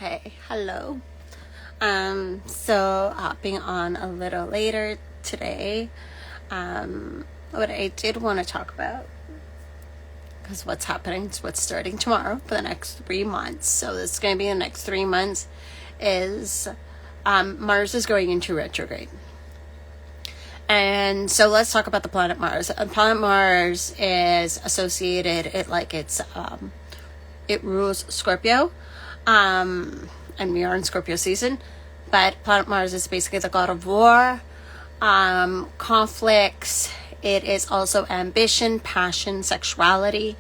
Okay, hello. So hopping on a little later today, what I did want to talk about, because what's happening is what's starting tomorrow for the next 3 months. So this is going to be the next 3 months is Mars is going into retrograde. And so let's talk about the planet Mars. Planet Mars is associated, it rules Scorpio. And we are in Scorpio season, but planet Mars is basically the god of war, conflicts. It is also ambition, passion, sexuality,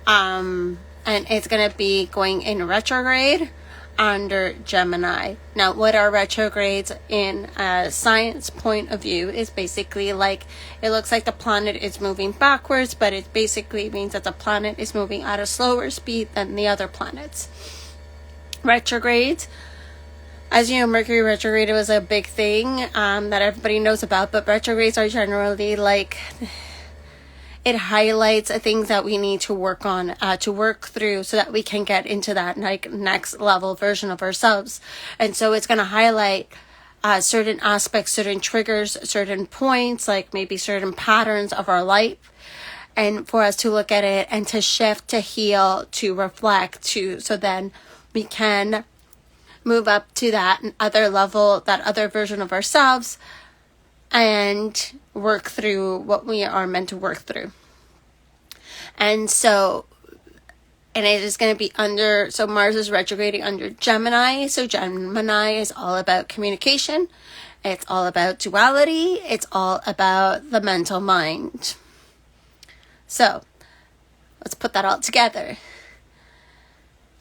and it's going to be going in retrograde under Gemini. Now, what are retrogrades in a science point of view is basically like, it looks like the planet is moving backwards, but it basically means that the planet is moving at a slower speed than the other planets. Retrogrades, as you know, Mercury retrograde was a big thing that everybody knows about, but retrogrades are generally like, it highlights things that we need to work on, to work through so that we can get into that next level version of ourselves. And so it's going to highlight certain aspects, certain triggers, certain points, like maybe certain patterns of our life, and for us to look at it and to shift, to heal, to reflect, so then we can move up to that other level, that other version of ourselves, and work through what we are meant to work through. And it is going to be so Mars is retrograding under Gemini. So Gemini is all about communication. It's all about duality. It's all about the mental mind. So let's put that all together.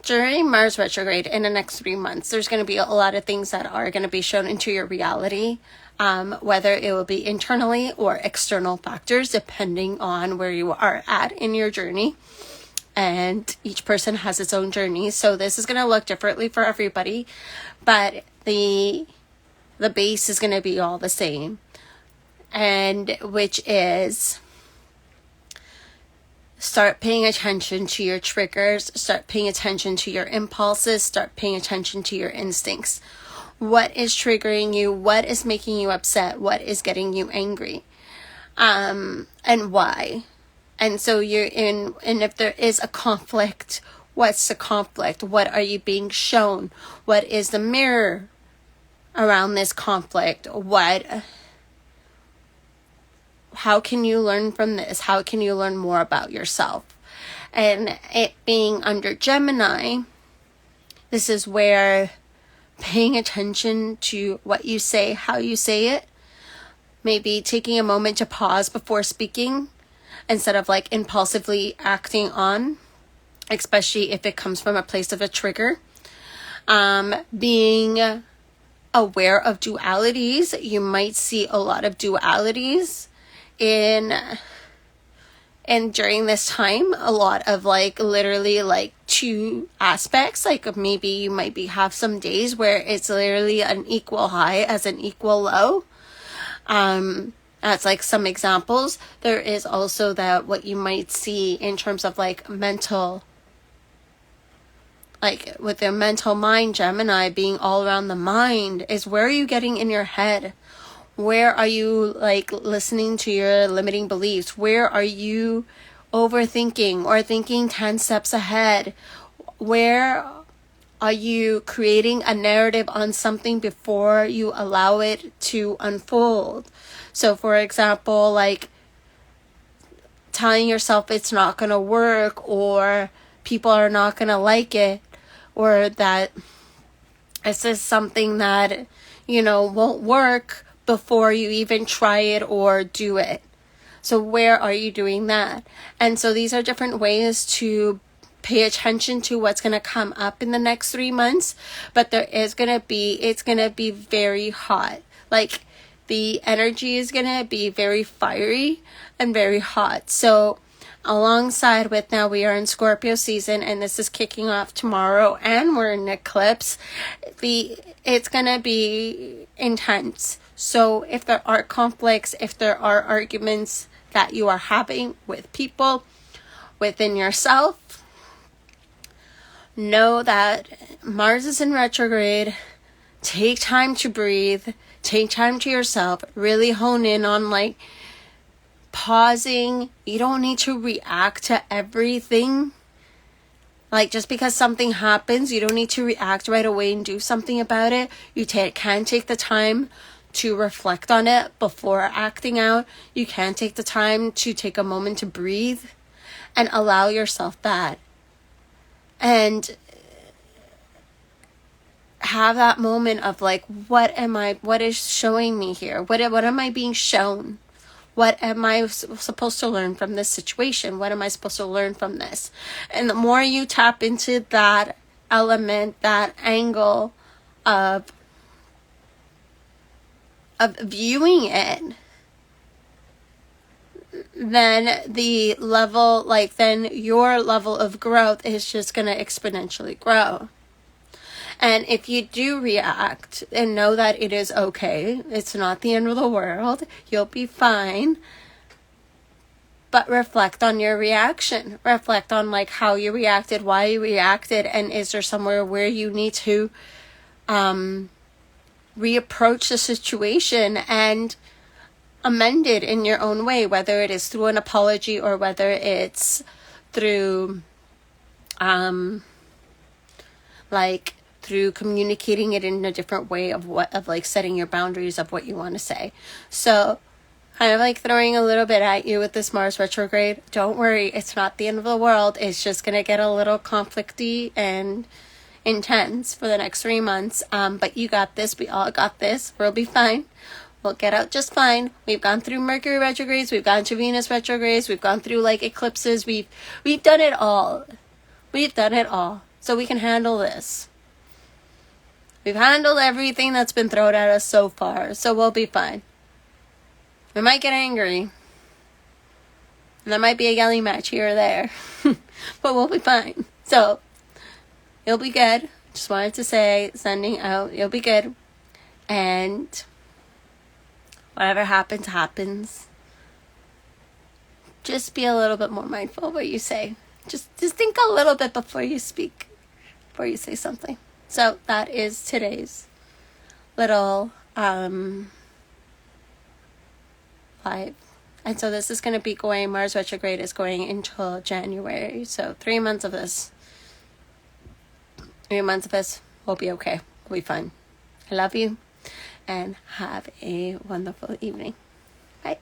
During Mars retrograde in the next 3 months, there's going to be a lot of things that are going to be shown into your reality, whether it will be internally or external factors, depending on where you are at in your journey. And each person has its own journey. So this is going to look differently for everybody, but the base is going to be all the same. And which is, start paying attention to your triggers, start paying attention to your impulses, start paying attention to your instincts. What is triggering you? What is making you upset? What is getting you angry? And why? And so and if there is a conflict, what's the conflict? What are you being shown? What is the mirror around this conflict? How can you learn from this? How can you learn more about yourself? And it being under Gemini, this is where paying attention to what you say, how you say it, maybe taking a moment to pause before speaking instead of like impulsively acting on, especially if it comes from a place of a trigger. Being aware of dualities. You might see a lot of dualities and during this time, a lot of literally two aspects. Like maybe you might have some days where it's literally an equal high as an equal low. That's like some examples. There is also that what you might see in terms of mental, with the mental mind, Gemini being all around the mind, is where are you getting in your head? Where are you listening to your limiting beliefs? Where are you overthinking or thinking 10 steps ahead? Where are you creating a narrative on something before you allow it to unfold? So for example, telling yourself it's not going to work, or people are not going to like it, or that this is something that, won't work before you even try it or do it. So where are you doing that? And so these are different ways to pay attention to what's going to come up in the next 3 months. But it's going to be very hot. The energy is going to be very fiery and very hot. So alongside with, now we are in Scorpio season and this is kicking off tomorrow and we're in eclipse, it's going to be intense. So if there are conflicts, if there are arguments that you are having with people, within yourself, know that Mars is in retrograde. Take time to breathe. Take time to yourself. Really hone in on like pausing. You don't need to react to everything. Like, just because something happens, you don't need to react right away and do something about it. You can take the time to reflect on it before acting out. You can take the time to take a moment to breathe and allow yourself that. And have that moment of like, what is showing me here? What am I being shown? What am I supposed to learn from this situation? What am I supposed to learn from this? And the more you tap into that element, that angle of viewing it, then then your level of growth is just going to exponentially grow. And if you do react, and know that it is okay, it's not the end of the world, you'll be fine. But reflect on your reaction. Reflect on like how you reacted, why you reacted, and is there somewhere where you need to reapproach the situation and amend it in your own way, whether it is through an apology or whether it's through through communicating it in a different way of setting your boundaries of what you want to say. So kind of like throwing a little bit at you with this Mars retrograde. Don't worry, it's not the end of the world. It's just going to get a little conflicty and intense for the next 3 months. But you got this. We all got this. We'll be fine. We'll get out just fine. We've gone through Mercury retrogrades. We've gone through Venus retrogrades. We've gone through like eclipses. We've done it all. We've done it all. So we can handle this. We've handled everything that's been thrown at us so far. So we'll be fine. We might get angry. And there might be a yelling match here or there. But we'll be fine. So, you'll be good. Just wanted to say, sending out, you'll be good. And whatever happens, happens. Just be a little bit more mindful of what you say. Just think a little bit before you speak. Before you say something. So, that is today's little vibe. And so this is going to be going, Mars retrograde is going until January. So 3 months of this. 3 months of this will be okay. We'll be fine. I love you. And have a wonderful evening. Bye.